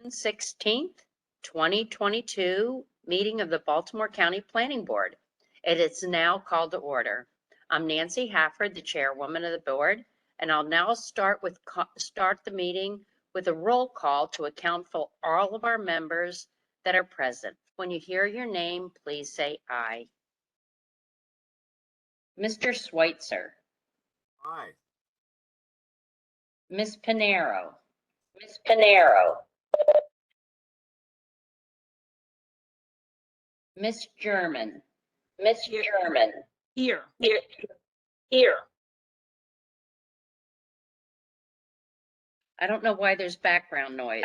16th, 2022 meeting of the Baltimore County Planning Board. It is now called to order. I'm Nancy Hafford, the chairwoman of the board, and I'll now start the meeting with a roll call to account for all of our members that are present. When you hear your name, please say aye. Mr. Schweitzer. Aye. Ms. Pinero. Ms. Pinero. Miss German. Miss German. Here. Here. I don't know why there's background noise.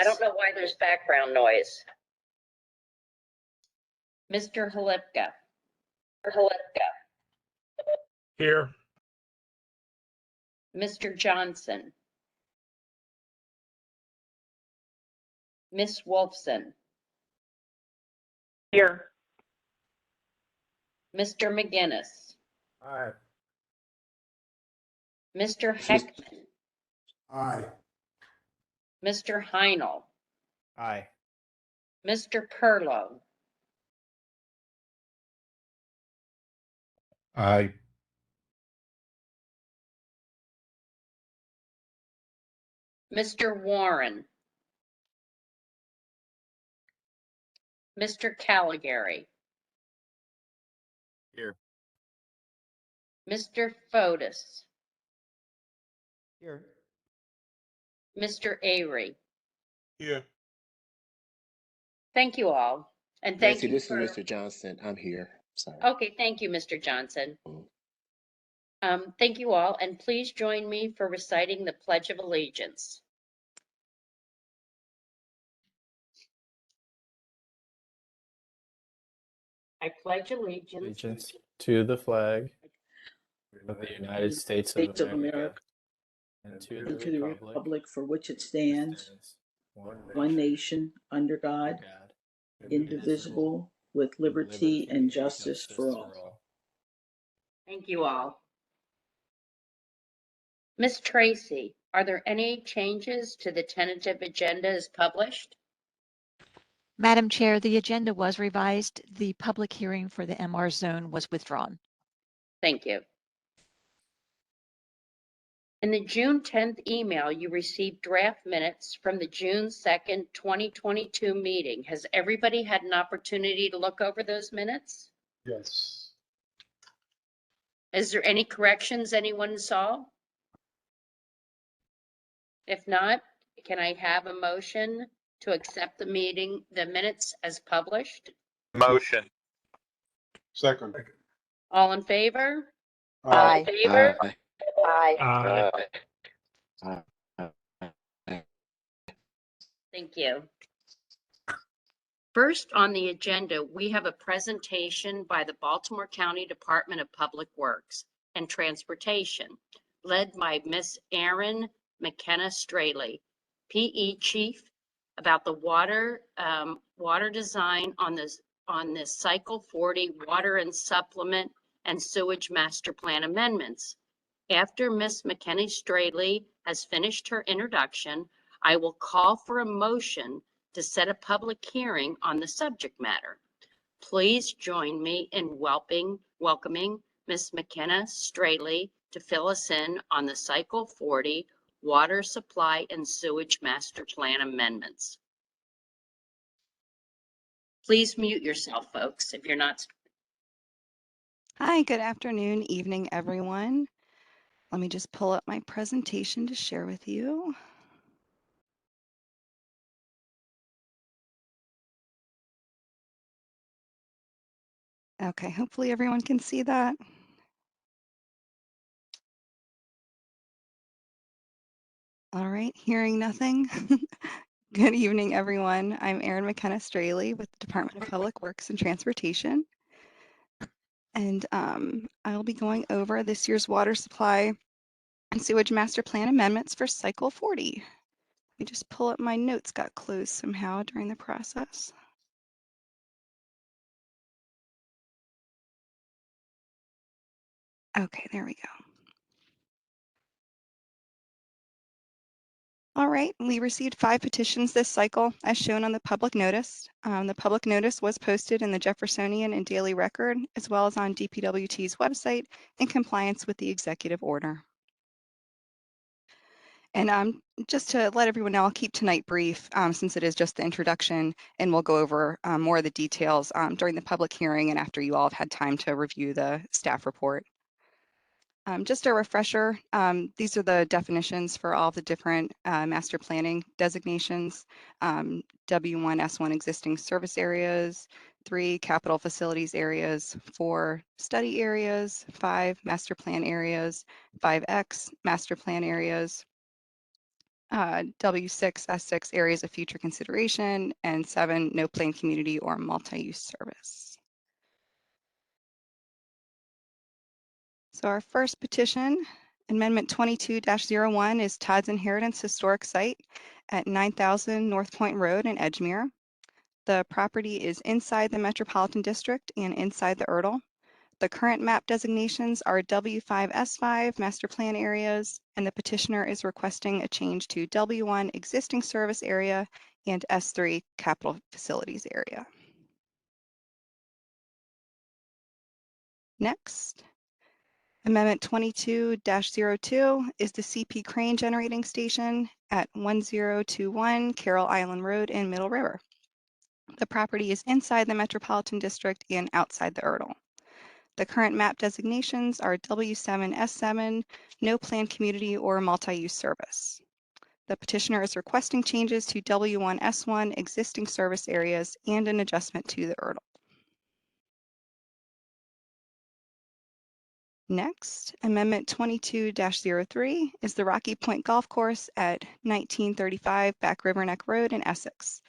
Mr. Halipka. Here. Mr. Johnson. Miss Wolfson. Here. Mr. McGinnis. Aye. Mr. Heckman. Aye. Mr. Heinel. Aye. Mr. Perlow. Aye. Mr. Warren. Mr. Caligari. Here. Mr. Fotis. Here. Mr. Avery. Here. Thank you all. And thank Nancy, you this for... is Mr. Johnson. I'm here. Sorry. Okay, thank you, Mr. Johnson. Thank you all, and please join me for reciting the Pledge of Allegiance. I pledge allegiance to the flag of the United States of America and to the republic for which it stands, one nation, under God, indivisible, with liberty and justice for all. Thank you all. Ms. Tracy, are there any changes to the tentative agenda as published? Madam Chair, the agenda was revised. The public hearing for the MR zone was withdrawn. Thank you. In the June 10th email, you received draft minutes from the June 2nd, 2022 meeting. Has everybody had an opportunity to look over those minutes? Yes. Is there any corrections anyone saw? If not, can I have a motion to accept the minutes as published? Motion. Second. All in favor? Aye. Favor? Aye. Aye. Aye. Aye. Thank you. First on the agenda, we have a presentation by the Baltimore County Department of Public Works and Transportation, led by Miss Erin McKenna Straley, PE Chief, about the water design on this Cycle 40 water and supplement and sewage master plan amendments. After Miss McKenna Straley has finished her introduction, I will call for a motion to set a public hearing on the subject matter. Please join me in welcoming Ms. McKenna Straley to fill us in on the Cycle 40 water supply and sewage master plan amendments. Please mute yourself, folks, if you're not. Hi, good afternoon, evening, everyone. Let me just pull up my presentation to share with you. Okay, hopefully everyone can see that. All right, hearing nothing. Good evening, everyone. I'm Erin McKenna Straley with the Department of Public Works and Transportation. And I'll be going over this year's water supply and sewage master plan amendments for Cycle 40. Let me just pull up my notes, got closed somehow during the process. Okay, there we go. All right, we received 5 petitions this cycle as shown on the public notice. The public notice was posted in the Jeffersonian and Daily Record, as well as on DPWT's website in compliance with the executive order. And just to let everyone know, I'll keep tonight brief since it is just the introduction, and we'll go over more of the details during the public hearing and after you all have had time to review the staff report. Just a refresher, these are the definitions for all the different master planning designations. W1, S1 existing service areas, 3 capital facilities areas, 4 study areas, 5 master plan areas, 5X master plan areas, W6, S6 areas of future consideration, and 7 no plan community or multi-use service. So our first petition, Amendment 22-01, is Todd's Inheritance Historic Site at 9000 North Point Road in Edgemere. The property is inside the Metropolitan District and inside the URDL. The current map designations are W5, S5 master plan areas, and the petitioner is requesting a change to W1 existing service area and S3 capital facilities area. Next. Amendment 22-02 is the CP Crane Generating Station at 1021 Carroll Island Road in Middle River. The property is inside the Metropolitan District and outside the URDL. The current map designations are W7, S7, no planned community or multi-use service. The petitioner is requesting changes to W1, S1 existing service areas and an adjustment to the URDL. Next, Amendment 22-03 is the Rocky Point Golf Course at 1935 Back River Neck Road in Essex.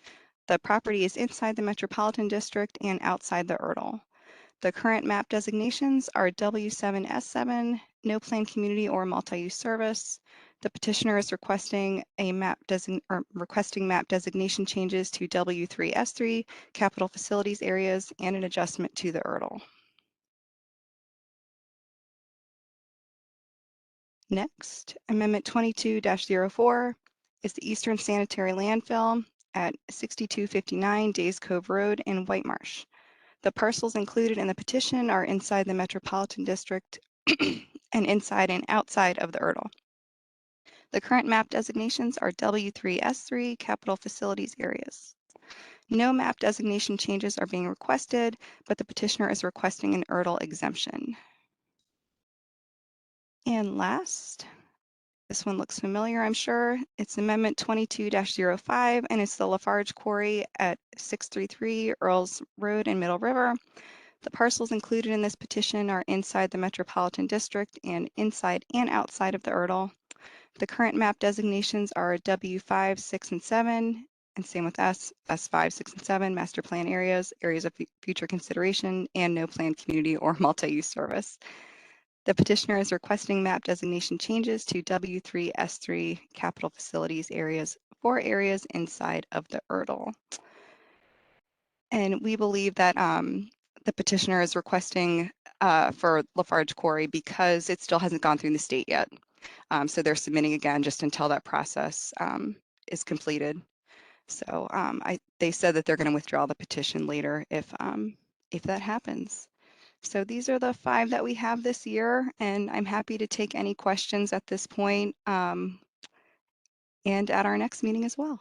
The property is inside the Metropolitan District and outside the URDL. The current map designations are W7, S7, no planned community or multi-use service. The petitioner is requesting map designation changes to W3, S3 capital facilities areas and an adjustment to the URDL. Next, Amendment 22-04 is the Eastern Sanitary Landfill at 6259 Days Cove Road in White Marsh. The parcels included in the petition are inside the Metropolitan District and inside and outside of the URDL. The current map designations are W3, S3 capital facilities areas. No map designation changes are being requested, but the petitioner is requesting an URDL exemption. And last, this one looks familiar, I'm sure. It's Amendment 22-05, and it's the Lafarge Quarry at 633 Earls Road in Middle River. The parcels included in this petition are inside the Metropolitan District and inside and outside of the URDL. The current map designations are W5, 6, and 7, and same with S5, 6, and 7, master plan areas, areas of future consideration, and no planned community or multi-use service. The petitioner is requesting map designation changes to W3, S3 capital facilities areas for areas inside of the URDL. And we believe that the petitioner is requesting for Lafarge Quarry because it still hasn't gone through the state yet. So they're submitting again just until that process is completed. So they said that they're going to withdraw the petition later if that happens. So these are the 5 that we have this year, and I'm happy to take any questions at this point and at our next meeting as well.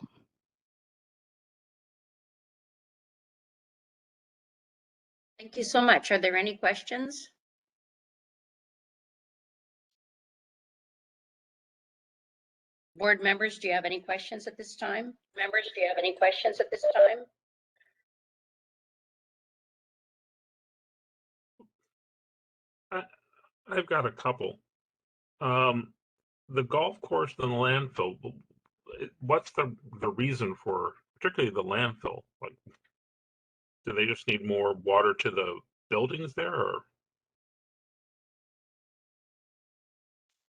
Thank you so much. Are there any questions? Board members, do you have any questions at this time? I've got a couple. The golf course and the landfill, what's the reason for particularly the landfill? Like, do they just need more water to the buildings there, or?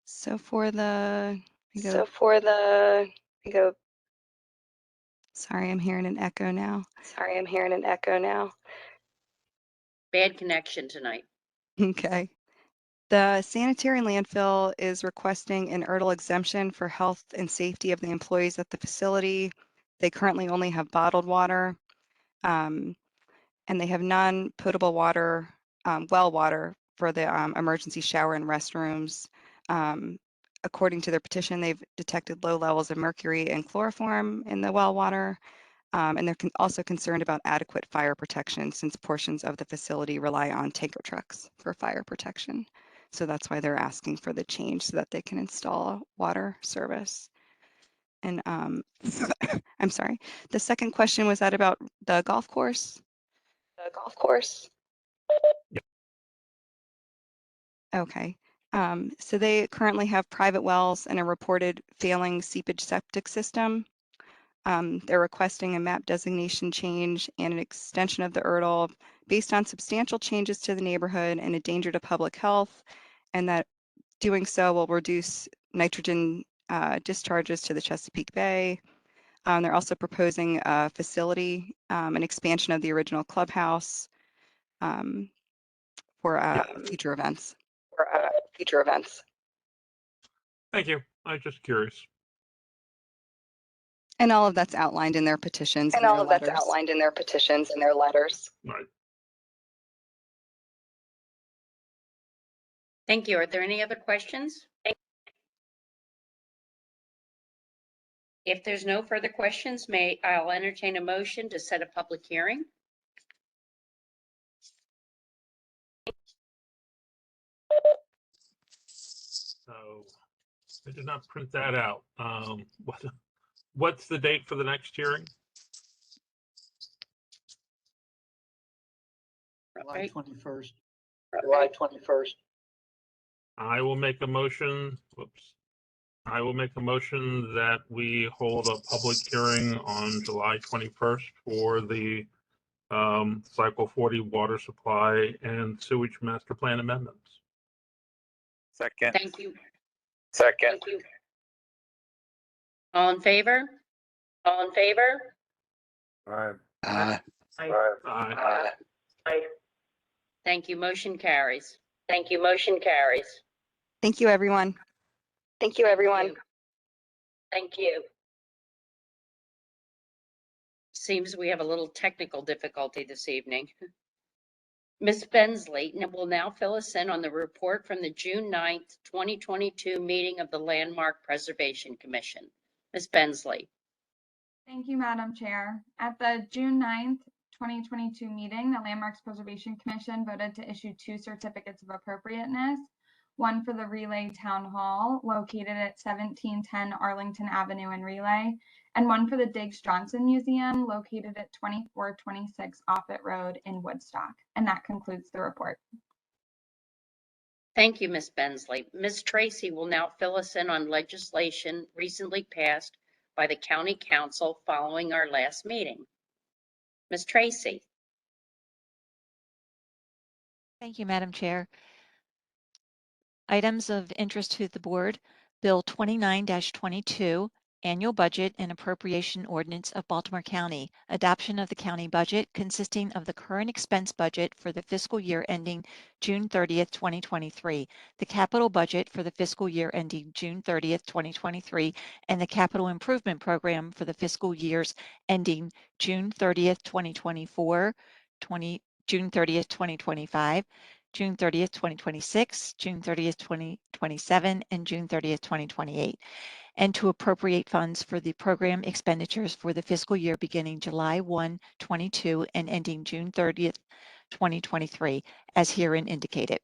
So for the, sorry, I'm hearing an echo now. Bad connection tonight. Okay. The sanitary landfill is requesting an ERDL exemption for health and safety of the employees at the facility. They currently only have bottled water, and they have non-potable water, well water for the emergency shower and restrooms. According to their petition, they've detected low levels of mercury and chloroform in the well water. And they're also concerned about adequate fire protection since portions of the facility rely on tanker trucks for fire protection. So that's why they're asking for the change so that they can install water service. And I'm sorry, the second question was that about the golf course? The golf course. Okay. So they currently have private wells and a reported failing seepage septic system. They're requesting a map designation change and an extension of the ERDL based on substantial changes to the neighborhood and a danger to public health, and that doing so will reduce nitrogen discharges to the Chesapeake Bay. They're also proposing a facility, an expansion of the original clubhouse for future events. Thank you. I was just curious. And all of that's outlined in their petitions and all of that's outlined in their petitions and their letters. Right. Thank you. Are there any other questions? If there's no further questions, I'll entertain a motion to set a public hearing. So I did not print that out. What's the date for the next hearing? July 21st. July 21st. I will make a motion. Whoops. I will make a motion that we hold a public hearing on July 21st for the Cycle 40 water supply and sewage master plan amendments. Second. Thank you. Second. Thank you. All in favor? All in favor? Aye. Aye. Aye. Thank you. Motion carries. Thank you. Motion carries. Thank you, everyone. Thank you, everyone. Thank you. Seems we have a little technical difficulty this evening. Ms. Bensley will now fill us in on the report from the June 9th, 2022 meeting of the Landmark Preservation Commission. Ms. Bensley. Thank you, Madam Chair. At the June 9th, 2022 meeting, the Landmarks Preservation Commission voted to issue 2 certificates of appropriateness, one for the Relay Town Hall located at 1710 Arlington Avenue in Relay, and one for the Diggs Johnson Museum located at 2426 Offutt Road in Woodstock. And that concludes the report. Thank you, Ms. Bensley. Ms. Tracy will now fill us in on legislation recently passed by the County Council following our last meeting. Ms. Tracy. Thank you, Madam Chair. Items of interest to the board, Bill 29-22, Annual Budget and Appropriation Ordinance of Baltimore County, adoption of the county budget consisting of the current expense budget for the fiscal year ending June 30th, 2023, the capital budget for the fiscal year ending June 30th, 2023, and the capital improvement program for the fiscal years ending June 30th, 2024, June 30th, 2025, June 30th, 2026, June 30th, 2027, and June 30th, 2028, and to appropriate funds for the program expenditures for the fiscal year beginning July 1, 22, and ending June 30th, 2023, as herein indicated.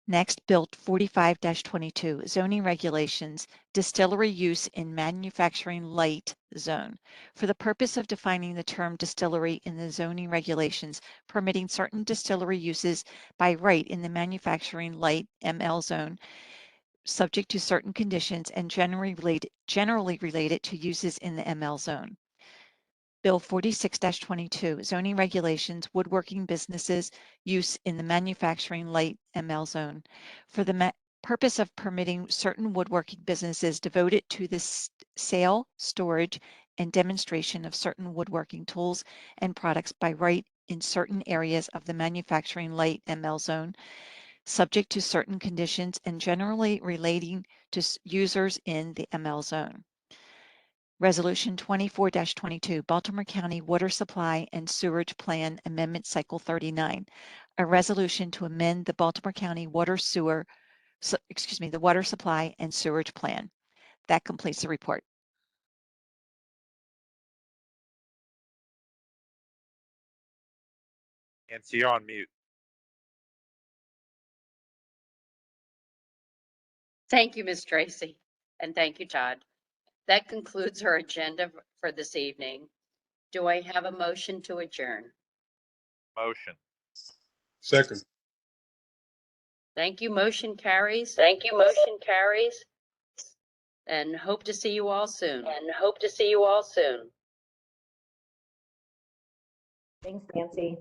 Next, Bill 45-22, zoning regulations, distillery use in manufacturing light zone. For the purpose of defining the term distillery in the zoning regulations, permitting certain distillery uses by right in the manufacturing light ML zone, subject to certain conditions and generally related to uses in the ML zone. Bill 46-22, zoning regulations, woodworking businesses, use in the manufacturing light ML zone. For the purpose of permitting certain woodworking businesses devoted to the sale, storage, and demonstration of certain woodworking tools and products by right in certain areas of the manufacturing light ML zone. subject to certain conditions and generally relating to users in the ML zone. Resolution 24-22, Baltimore County Water Supply and Sewerage Plan Amendment Cycle 39, a resolution to amend the Baltimore County Water Supply and Sewerage Plan. That completes the report. Nancy, you're on mute. Thank you, Ms. Tracy, and thank you, Todd. That concludes our agenda for this evening. Do I have a motion to adjourn? Motion. Second. Thank you. Motion carries. And hope to see you all soon. Thanks, Nancy.